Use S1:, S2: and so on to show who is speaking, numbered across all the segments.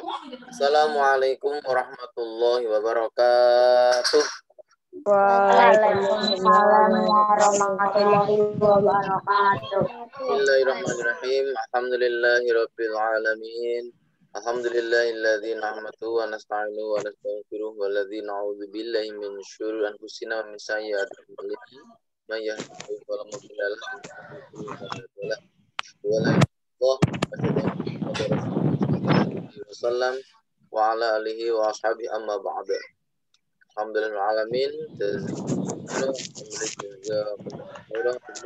S1: Assalamualaikum warahmatullahi wabarakatuh.
S2: Waalaikumsalam warahmatullahi wabarakatuh.
S1: Bismillahirrahmanirrahim. Alhamdulillahirabbil alamin. Alhamdulillahilladzi nahmaduhu wa nasta'inuhu wa nastaghfiruh wa alladzi na'udzu billahi min syururi anfusina wa min sayyiati a'malina. May yahdihillahu fala mudilla lahu wa may yudlil fala hadiya lahu. Wa la ilaha illallah wa ala alihi wa ashabihi amma ba'du. Alhamdulillah alamin. Terima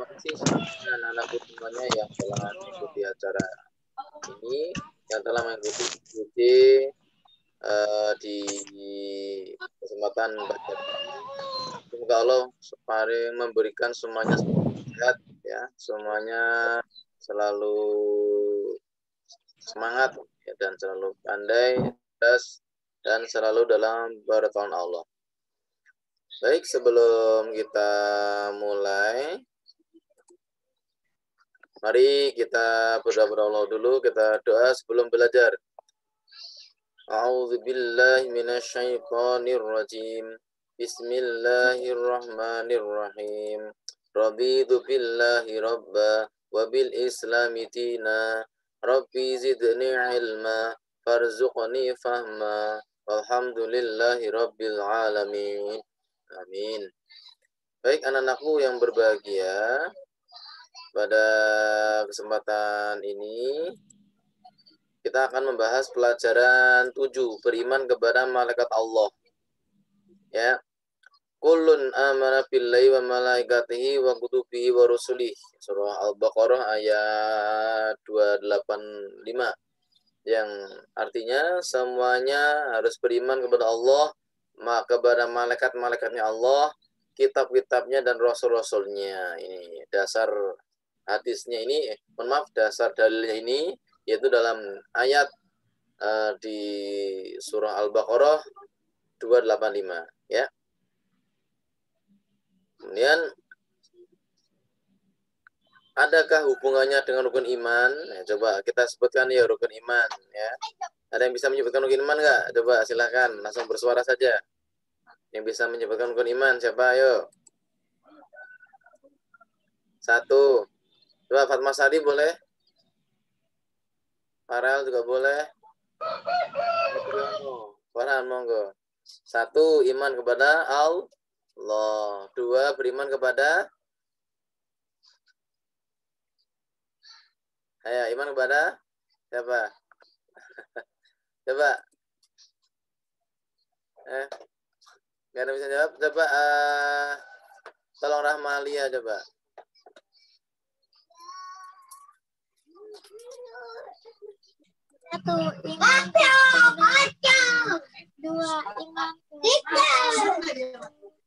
S1: kasih anak-anakku semuanya yang telah mengikuti acara ini, yang telah mengikuti di kesempatan baca ini. Semoga Allah memberikan semuanya sehat, ya, semuanya selalu semangat, ya, dan selalu pandai, cerdas, dan selalu dalam pertolongan Allah. Baik, sebelum kita mulai, mari kita berdoa dulu, kita doa sebelum belajar. A'udzubillahi minasyaitonirrajim. Bismillahirrahmanirrahim. Raditu billahi rabba wa bil islami dina. Rabbi zidni ilma farzuqni fahma. Walhamdulillahi rabbil alamin. Amin. Baik anak-anakku yang berbahagia, pada kesempatan ini kita akan membahas pelajaran 7, beriman kepada malaikat Allah. Ya. Kullun amana billahi wa malaikatihi wa kutubihi wa rusulih. Surah Al-Baqarah ayat 285. Yang artinya semuanya harus beriman kepada Allah, kepada malaikat-malaikatnya Allah, kitab-kitabnya dan rasul-rasulnya. Ini dasar hadisnya ini, dasar dalilnya ini, yaitu dalam ayat di surah Al-Baqarah 285, ya. Kemudian adakah hubungannya dengan rukun iman? Ya, coba kita sebutkan ya rukun iman, ya. Ada yang bisa menyebutkan rukun iman nggak? Coba silahkan langsung bersuara saja. Yang bisa menyebutkan rukun iman siapa? Ayo. 1. Coba Fatma Sari boleh? Farel juga boleh? Farhan monggo. 1. Iman kepada Allah. 2. Beriman kepada iman kepada siapa? Coba. Nggak ada bisa jawab. Coba tolong Rahmalia coba.
S2: 1. Iman kepada 2. Iman kepada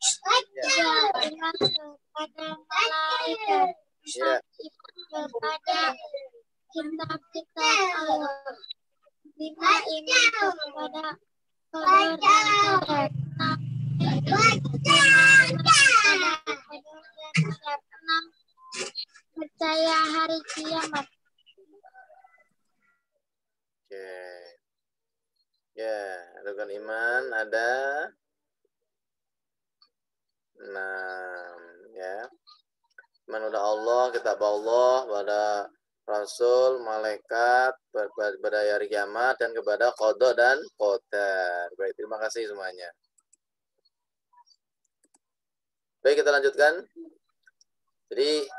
S2: 3. Iman kepada malaikat. 4. Iman kepada kitab-kitab Allah. 5. Iman kepada kabar akhirat. 6. Percaya hari kiamat.
S1: Oke. Ya, rukun iman ada 6, ya. Iman kepada Allah, kitab Allah, pada Rasul, malaikat, pada hari kiamat, dan kepada qada dan qadar. Baik, terima kasih semuanya. Baik, kita lanjutkan. Jadi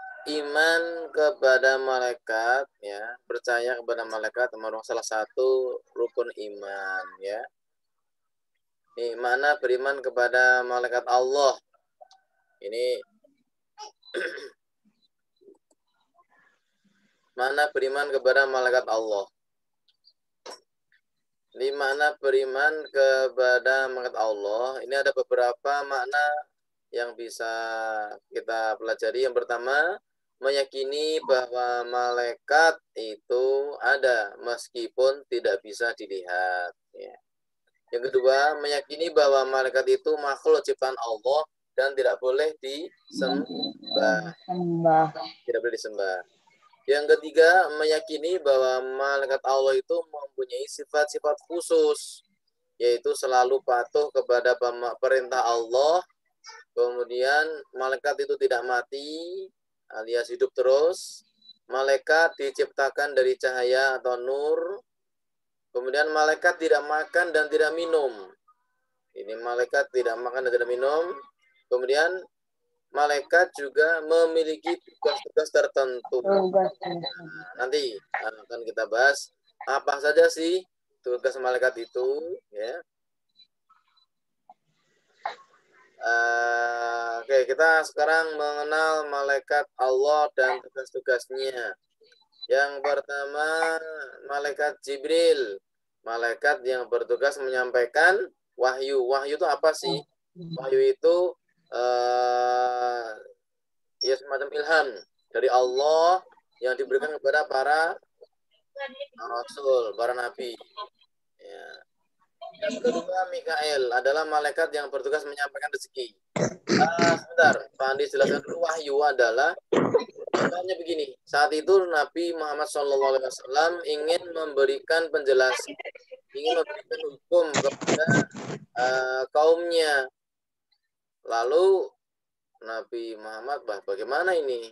S1: iman kepada malaikat, ya, percaya kepada malaikat merupakan salah satu rukun iman, ya. Ini mana beriman kepada malaikat Allah. Ini mana beriman kepada malaikat Allah. Di mana beriman kepada malaikat Allah, ini ada beberapa makna yang bisa kita pelajari. Yang pertama, meyakini bahwa malaikat itu ada meskipun tidak bisa dilihat, ya. Yang kedua, meyakini bahwa malaikat itu makhluk ciptaan Allah dan tidak boleh disembah. Tidak boleh disembah. Yang ketiga, meyakini bahwa malaikat Allah itu mempunyai sifat-sifat khusus, yaitu selalu patuh kepada perintah Allah. Kemudian malaikat itu tidak mati alias hidup terus. Malaikat diciptakan dari cahaya atau nur. Kemudian malaikat tidak makan dan tidak minum. Ini malaikat tidak makan dan tidak minum. Kemudian malaikat juga memiliki tugas-tugas tertentu. Nanti akan kita bahas apa saja sih tugas malaikat itu, ya. Oke, kita sekarang mengenal malaikat Allah dan tugas-tugasnya. Yang pertama, malaikat Jibril, malaikat yang bertugas menyampaikan wahyu. Wahyu itu apa sih? Wahyu itu ya semacam ilham dari Allah yang diberikan kepada para rasul, para nabi. Ya. Yang kedua, Mikael adalah malaikat yang bertugas menyampaikan rezeki. Sebentar, Pak Andi jelaskan dulu. Wahyu adalah contohnya begini. Saat itu Nabi Muhammad SAW ingin memberikan penjelasan, ingin memberikan hukum kepada kaumnya. Lalu Nabi Muhammad, bagaimana ini?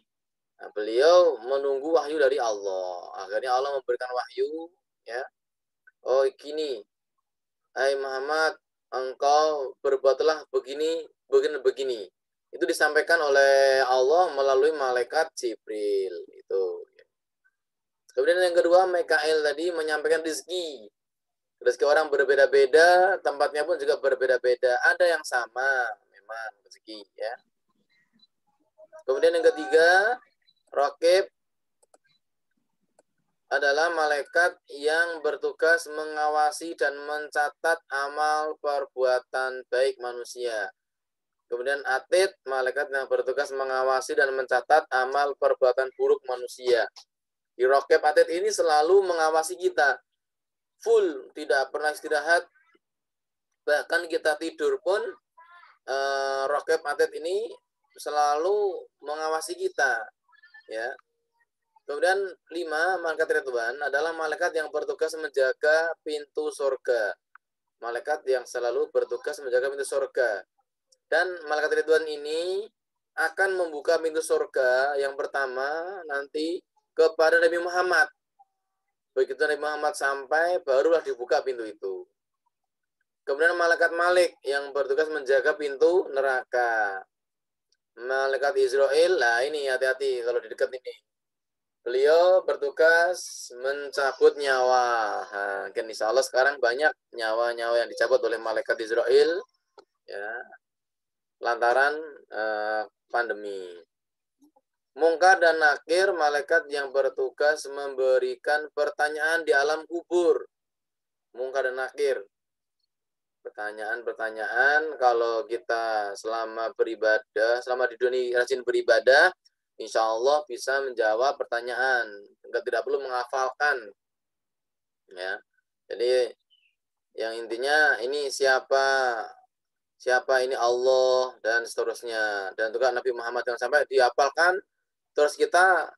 S1: Nah, beliau menunggu wahyu dari Allah. Akhirnya Allah memberikan wahyu, ya. Oh, gini. Hai Muhammad, engkau berbuatlah begini, begini. Itu disampaikan oleh Allah melalui malaikat Jibril. Itu. Kemudian yang kedua, Mikael tadi menyampaikan rezeki. Rezeki orang berbeda-beda, tempatnya pun juga berbeda-beda. Ada yang sama, memang rezeki, ya. Kemudian yang ketiga, Raqib adalah malaikat yang bertugas mengawasi dan mencatat amal perbuatan baik manusia. Kemudian Atid, malaikat yang bertugas mengawasi dan mencatat amal perbuatan buruk manusia. Di Raqib Atid ini selalu mengawasi kita. Full, tidak pernah istirahat. Bahkan kita tidur pun, Raqib Atid ini selalu mengawasi kita. Ya. Kemudian 5, malaikat Ridwan adalah malaikat yang bertugas menjaga pintu surga. Malaikat yang selalu bertugas menjaga pintu surga. Dan malaikat Ridwan ini akan membuka pintu surga yang pertama nanti kepada Nabi Muhammad. Begitu Nabi Muhammad sampai, barulah dibuka pintu itu. Kemudian malaikat Malik yang bertugas menjaga pintu neraka. Malaikat Israel, lah ini hati-hati kalau di dekat ini. Beliau bertugas mencabut nyawa. Nah, insya Allah sekarang banyak nyawa-nyawa yang dicabut oleh malaikat Israel, ya, lantaran pandemi. Mungkar dan Nakir, malaikat yang bertugas memberikan pertanyaan di alam kubur. Mungkar dan Nakir. Pertanyaan-pertanyaan kalau kita selama beribadah, selama di dunia rajin beribadah, insya Allah bisa menjawab pertanyaan. Tidak perlu menghafalkan. Ya. Jadi yang intinya ini siapa ini Allah dan seterusnya. Dan juga Nabi Muhammad yang sampai dihafalkan. Terus kita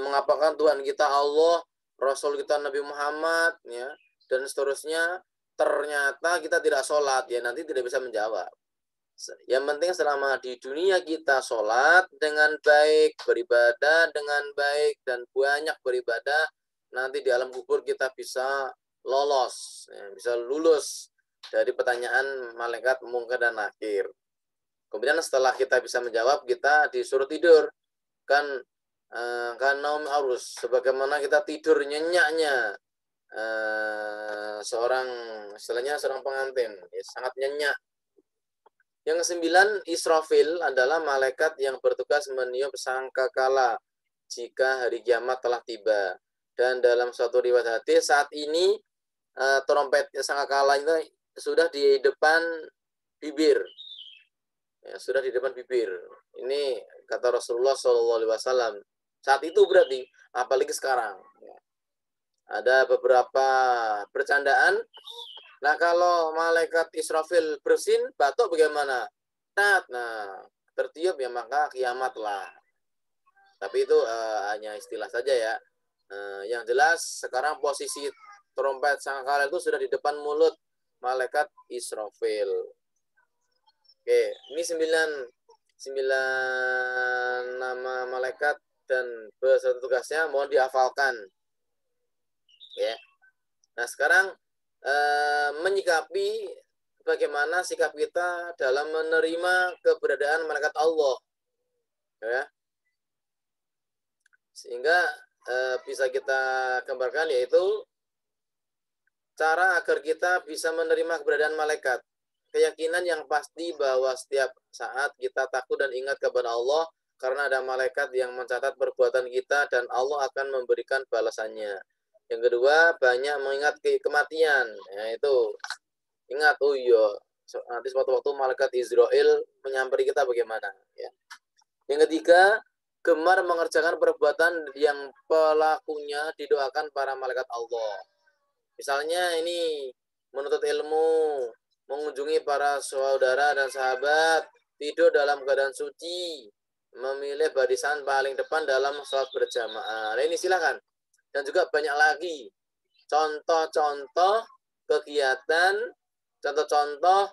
S1: menghafalkan Tuhan kita Allah, Rasul kita Nabi Muhammad, ya, dan seterusnya. Ternyata kita tidak sholat, ya nanti tidak bisa menjawab. Yang penting selama di dunia kita sholat dengan baik, beribadah dengan baik, dan banyak beribadah, nanti di alam kubur kita bisa lolos, ya, bisa lulus dari pertanyaan malaikat Mungkar dan Nakir. Kemudian setelah kita bisa menjawab, kita disuruh tidur. Kan naum arus, sebagaimana kita tidur nyenyaknya seorang pengantin, ya, sangat nyenyak. Yang ke-9, Israfil adalah malaikat yang bertugas meniup sangkakala jika hari kiamat telah tiba. Dan dalam suatu riwayat hadis, saat ini trompet sangkakala itu sudah di depan bibir. Ya, sudah di depan bibir. Ini kata Rasulullah SAW. Saat itu berarti, apalagi sekarang. Ada beberapa bercandaan. Nah, kalau malaikat Israfil bersin, batuk bagaimana? Nah, tertiup ya maka kiamatlah. Tapi itu hanya istilah saja ya. Yang jelas sekarang posisi trompet sangkakala itu sudah di depan mulut malaikat Israfil. Oke, ini 9 nama malaikat dan beserta tugasnya mohon dihafalkan. Ya. Nah, sekarang menyikapi bagaimana sikap kita dalam menerima keberadaan malaikat Allah. Ya. Sehingga bisa kita gambarkan yaitu cara agar kita bisa menerima keberadaan malaikat. Keyakinan yang pasti bahwa setiap saat kita takut dan ingat kepada Allah karena ada malaikat yang mencatat perbuatan kita dan Allah akan memberikan balasannya. Yang kedua, banyak mengingat kematian. Itu ingat, oh iya, nanti suatu waktu malaikat Israel menyamperi kita bagaimana. Ya. Yang ketiga, gemar mengerjakan perbuatan yang pelakunya didoakan para malaikat Allah. Misalnya ini menuntut ilmu, mengunjungi para saudara dan sahabat, tidur dalam keadaan suci, memilih barisan paling depan dalam sholat berjamaah. Nah, ini silakan. Dan juga banyak lagi contoh-contoh kegiatan, contoh-contoh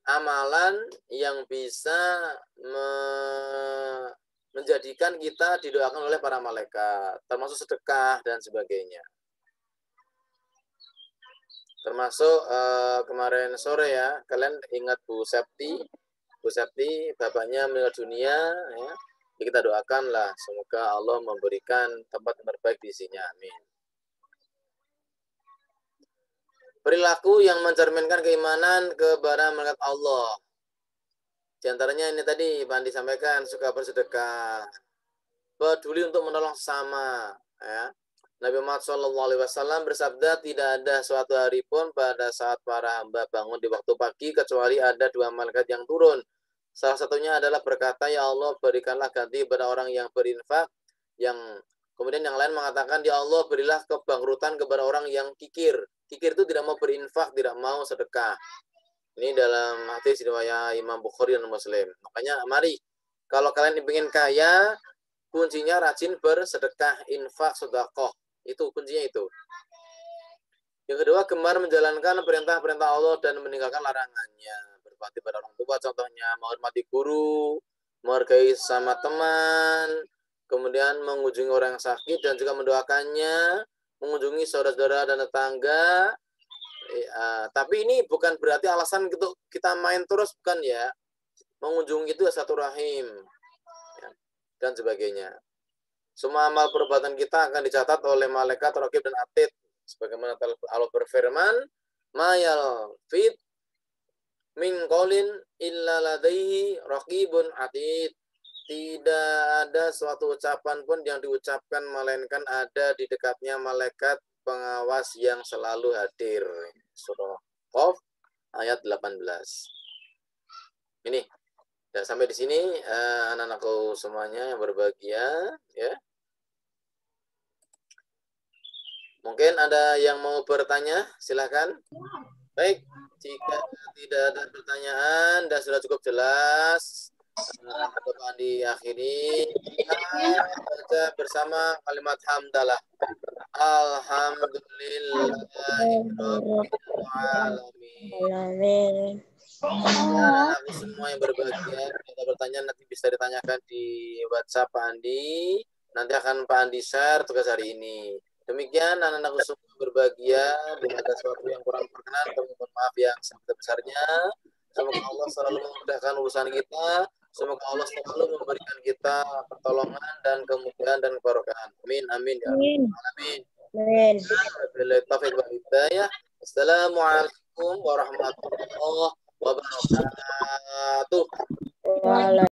S1: amalan yang bisa menjadikan kita didoakan oleh para malaikat, termasuk sedekah dan sebagainya. Termasuk kemarin sore ya, kalian ingat Bu Septi, bapaknya meninggal dunia, ya. Kita doakanlah semoga Allah memberikan tempat yang terbaik di sini, amin. Perilaku yang mencerminkan keimanan kepada malaikat Allah. Di antaranya ini tadi Pak Andi sampaikan, suka bersedekah, peduli untuk menolong sesama, ya. Nabi Muhammad SAW bersabda, tidak ada suatu hari pun pada saat para hamba bangun di waktu pagi kecuali ada 2 malaikat yang turun. Salah satunya adalah berkata, ya Allah berikanlah ganti pada orang yang berinfak. Kemudian yang lain mengatakan, ya Allah berilah kebangkrutan kepada orang yang kikir. Kikir itu tidak mau berinfak, tidak mau sedekah. Ini dalam hadis riwayat Imam Bukhari dan Muslim. Makanya mari, kalau kalian ingin kaya, kuncinya rajin bersedekah, infak, sedekah. Itu kuncinya itu. Yang kedua, gemar menjalankan perintah-perintah Allah dan meninggalkan larangannya. Berbakti pada orang tua, contohnya menghormati guru, menghargai sama teman, kemudian mengunjungi orang yang sakit dan juga mendoakannya, mengunjungi saudara-saudara dan tetangga. Tapi ini bukan berarti alasan untuk kita main terus, bukan ya. Mengunjungi itu satu rahim, ya, dan sebagainya. Semua amal perbuatan kita akan dicatat oleh malaikat raqib dan atid. Sebagaimana Allah berfirman, "Mayal fit min qaulin illa ladaihi raqibun atid." Tidak ada suatu ucapan pun yang diucapkan melainkan ada di dekatnya malaikat pengawas yang selalu hadir. Surah Qaf ayat 18. Ini dan sampai di sini anak-anakku semuanya yang berbahagia, ya. Mungkin ada yang mau bertanya, silakan. Baik, jika tidak ada pertanyaan dan sudah cukup jelas, Pak Andi akhiri, kita baca bersama kalimat hamdalah. Alhamdulillahirrahmanirrahim. Anak-anakku semua yang berbahagia, ada pertanyaan nanti bisa ditanyakan di WhatsApp Pak Andi. Nanti akan Pak Andi share tugas hari ini. Demikian anak-anakku semua berbahagia. Bila ada sesuatu yang kurang berkenan, kami mohon maaf yang sebesar-besarnya. Semoga Allah selalu memudahkan urusan kita. Semoga Allah selalu memberikan kita pertolongan dan kemudahan dan keberkahan. Amin, amin ya rabbal alamin. Amin. Assalamualaikum warahmatullahi wabarakatuh.